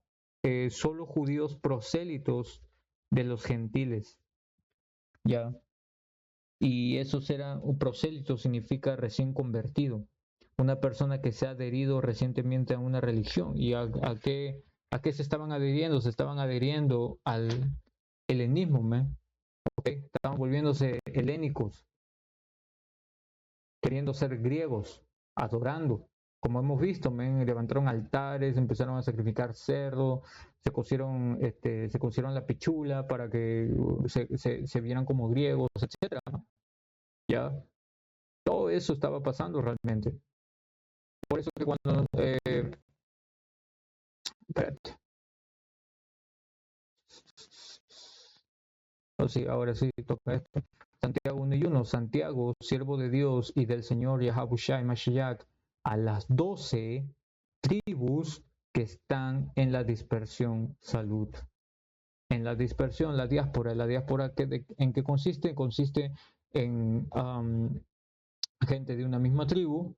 solo judíos prosélitos de los gentiles, ¿ya? Y eso será, un prosélito significa recién convertido, una persona que se ha adherido recientemente a una religión. ¿Y a qué se estaban adhiriendo? Se estaban adhiriendo al helenismo, ¿me? ¿Okay? Estaban volviéndose helénicos, queriendo ser griegos, adorando. como hemos visto, levantaron altares, empezaron a sacrificar cerdo, se cosieron la pichula para que se vieran como griegos, etcétera. Ya, todo eso estaba pasando realmente. Por eso que cuando, espérate, oh, sí, ahora sí toca esto. Santiago 1:1, Santiago, siervo de Dios y del Señor Yahabushai Mashiach, a las 12 tribus que están en la dispersión, salud. En la dispersión, la diáspora ¿en qué consiste? Consiste en gente de una misma tribu,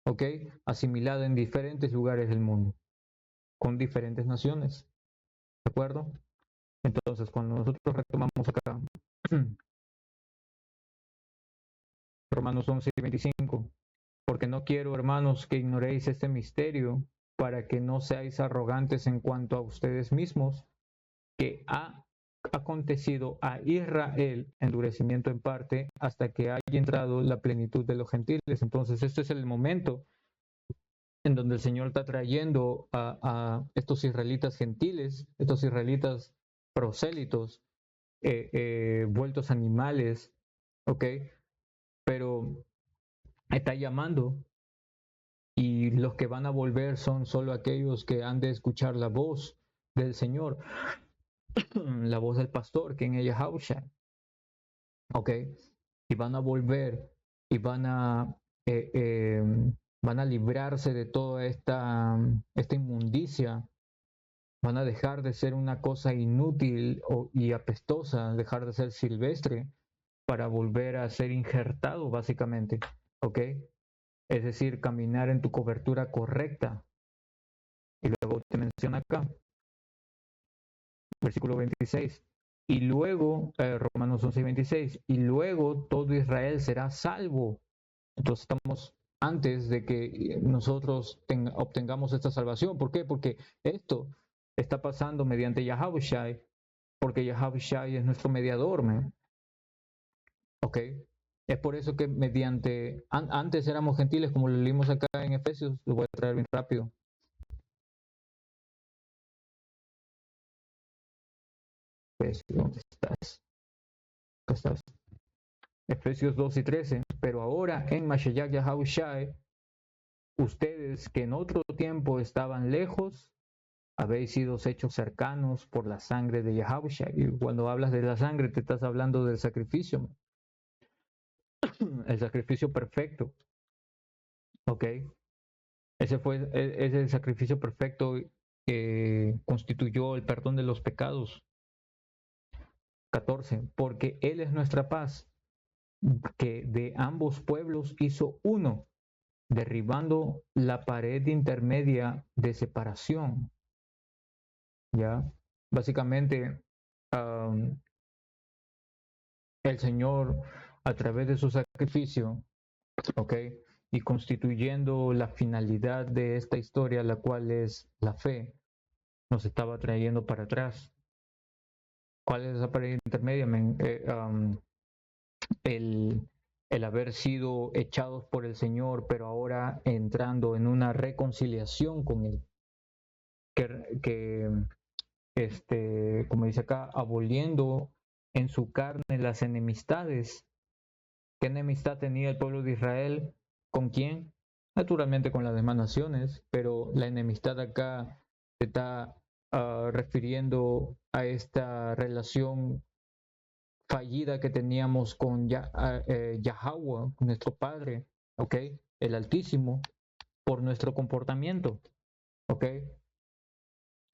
¿ok? Asimilada en diferentes lugares del mundo, con diferentes naciones, ¿de acuerdo? Entonces, cuando nosotros retomamos acá, Romanos 11:25, porque no quiero, hermanos, que ignoréis este misterio, para que no seáis arrogantes en cuanto a ustedes mismos, que ha acontecido a Israel endurecimiento en parte hasta que haya entrado la plenitud de los gentiles. Entonces, este es el momento en donde el Señor está trayendo a estos israelitas gentiles, estos israelitas prosélitos, vueltos animales, ¿ok? Pero está llamando, y los que van a volver son solo aquellos que han de escuchar la voz del Señor, la voz del pastor, quien es Yahushua, ¿ok? Y van a volver y eh, eh, van a librarse de toda esta inmundicia, van a dejar de ser una cosa inútil y apestosa, dejar de ser silvestre para volver a ser injertado básicamente, ¿ok? Es decir, caminar en tu cobertura correcta. Y luego te menciona acá, versículo 26. Y luego, Romanos 11:26, y luego todo Israel será salvo. Entonces estamos antes de que nosotros obtengamos esta salvación. ¿Por qué? Porque esto está pasando mediante Yahavushai, porque Yahavushai es nuestro mediador, man. ¿Ok? Es por eso que antes éramos gentiles, como lo leímos acá en Efesios, lo voy a traer bien rápido. ¿Dónde estás? Acá estás. Efesios 2:13. Pero ahora en Mashiach Yahavushai, ustedes que en otro tiempo estaban lejos, habéis sido hechos cercanos por la sangre de Yahavushai. Y cuando hablas de la sangre, te estás hablando del sacrificio, el sacrificio perfecto. ¿Ok? Ese es el sacrificio perfecto que constituyó el perdón de los pecados. 14. Porque Él es nuestra paz, que de ambos pueblos hizo uno, derribando la pared intermedia de separación. ¿Ya? Básicamente, el Señor, a través de su sacrificio, ¿ok? Y constituyendo la finalidad de esta historia, la cual es la fe, nos estaba trayendo para atrás. ¿Cuál es esa pared intermedia? El, el haber sido echados por el Señor, pero ahora entrando en una reconciliación con Él. Como dice acá, aboliendo en su carne las enemistades. ¿Qué enemistad tenía el pueblo de Israel? ¿Con quién? Naturalmente con las demás naciones, pero la enemistad acá se está refiriendo a esta relación fallida que teníamos con Yahweh, nuestro Padre, ¿ok? El Altísimo, por nuestro comportamiento, ¿ok?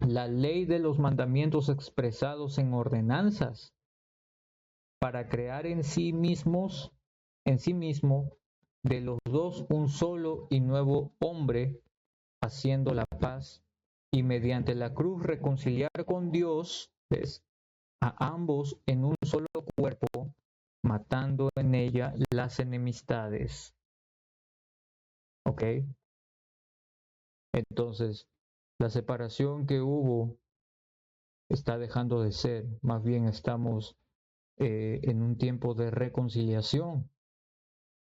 La ley de los mandamientos expresados en ordenanzas para crear en sí mismo, de los dos un solo y nuevo hombre, haciendo la paz y mediante la cruz reconciliar con Dios, ¿ves?, a ambos en un solo cuerpo, matando en ella las enemistades. ¿Ok? Entonces, la separación que hubo está dejando de ser, más bien estamos en un tiempo de reconciliación.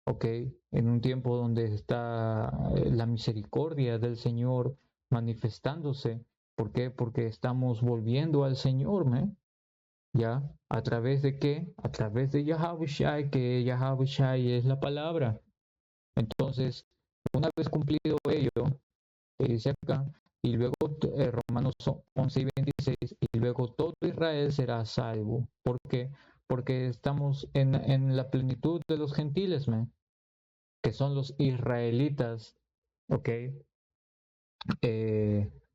¿ok? En un tiempo donde está la misericordia del Señor manifestándose. ¿Por qué? Porque estamos volviendo al Señor, ¿me? ¿Ya? ¿A través de qué? A través de Yahawashi, que Yahawashi es la palabra. Entonces, una vez cumplido ello, dice acá, y luego Romanos 11 y 26, y luego todo Israel será salvo. ¿Por qué? Porque estamos en la plenitud de los gentiles, ¿me? Que son los israelitas, ¿ok?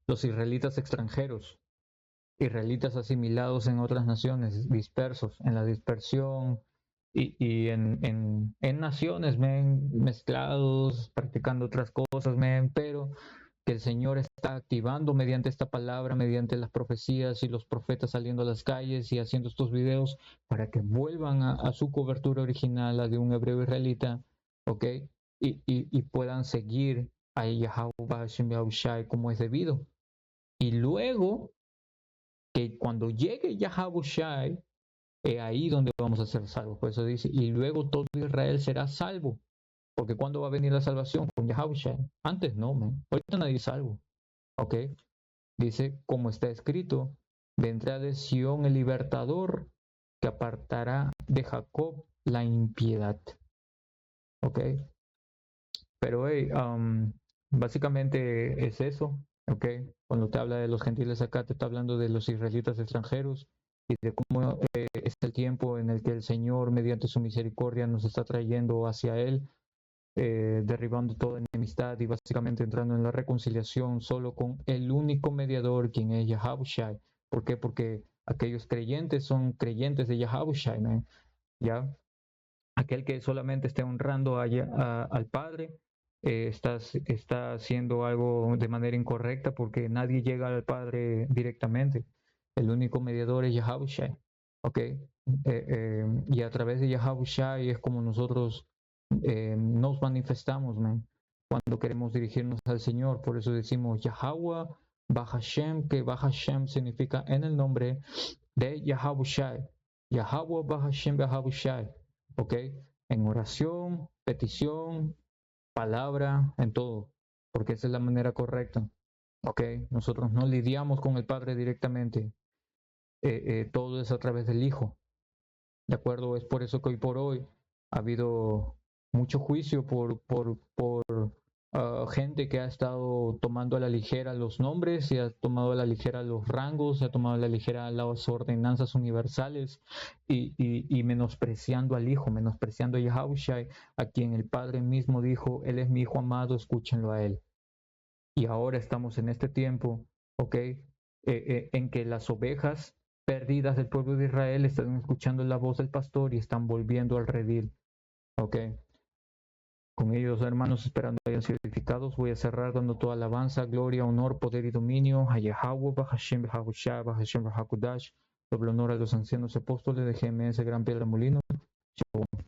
Los israelitas extranjeros, israelitas asimilados en otras naciones, dispersos, en la dispersión y en naciones, men, mezclados, practicando otras cosas, men, pero que el Señor está activando mediante esta palabra, mediante las profecías y los profetas saliendo a las calles y haciendo estos videos para que vuelvan a su cobertura original, la de un hebreo israelita, ¿ok? Y puedan seguir a Yahweh Hashem Yahushai como es debido. Y luego, que cuando llegue Yahushai, es ahí donde vamos a ser salvos. Por eso dice, y luego todo Israel será salvo. Porque ¿cuándo va a venir la salvación? Con Yahushai. Antes no, man. Ahorita nadie es salvo. ¿Ok? Dice, como está escrito, vendrá de Sión el libertador que apartará de Jacob la impiedad. ¿Ok? Pero hey, básicamente es eso. ¿Ok? Cuando te habla de los gentiles acá, te está hablando de los israelitas extranjeros y de cómo es el tiempo en el que el Señor, mediante su misericordia, nos está trayendo hacia Él, derribando toda enemistad y básicamente entrando en la reconciliación solo con el único mediador, quien es Yahushai. ¿Por qué? Porque aquellos creyentes son creyentes de Yahushai, ¿no? ¿Ya? Aquel que solamente esté honrando al Padre está haciendo algo de manera incorrecta porque nadie llega al Padre directamente. El único mediador es Yahushai. ¿Ok? Y a través de Yahushai es como nosotros nos manifestamos, man, cuando queremos dirigirnos al Señor. Por eso decimos Yahweh Bahashem, que Bahashem significa en el nombre de Yahushai. Yahweh Bahashem Yahushai. ¿Ok? En oración, petición, palabra, en todo. Porque esa es la manera correcta. ¿Ok? Nosotros no lidiamos con el Padre directamente. Todo es a través del Hijo. ¿De acuerdo? Es por eso que hoy por hoy ha habido mucho juicio por gente que ha estado tomando a la ligera los nombres, y ha tomado a la ligera los rangos, se ha tomado a la ligera las ordenanzas universales y menospreciando al Hijo, menospreciando a Yahushai, a quien el Padre mismo dijo, Él es mi Hijo amado, escúchenlo a Él. Y ahora estamos en este tiempo, ¿ok? En que las ovejas perdidas del pueblo de Israel están escuchando la voz del pastor y están volviendo al redil, ¿ok? Con ellos, hermanos, esperando hayan sido edificados, voy a cerrar dando toda alabanza, gloria, honor, poder y dominio a Yahweh, Bahashem, Bahakushai, Bahashem, Bahakudash, doble honor a los ancianos apóstoles de GMS Gran Piedra Molino. Shalom.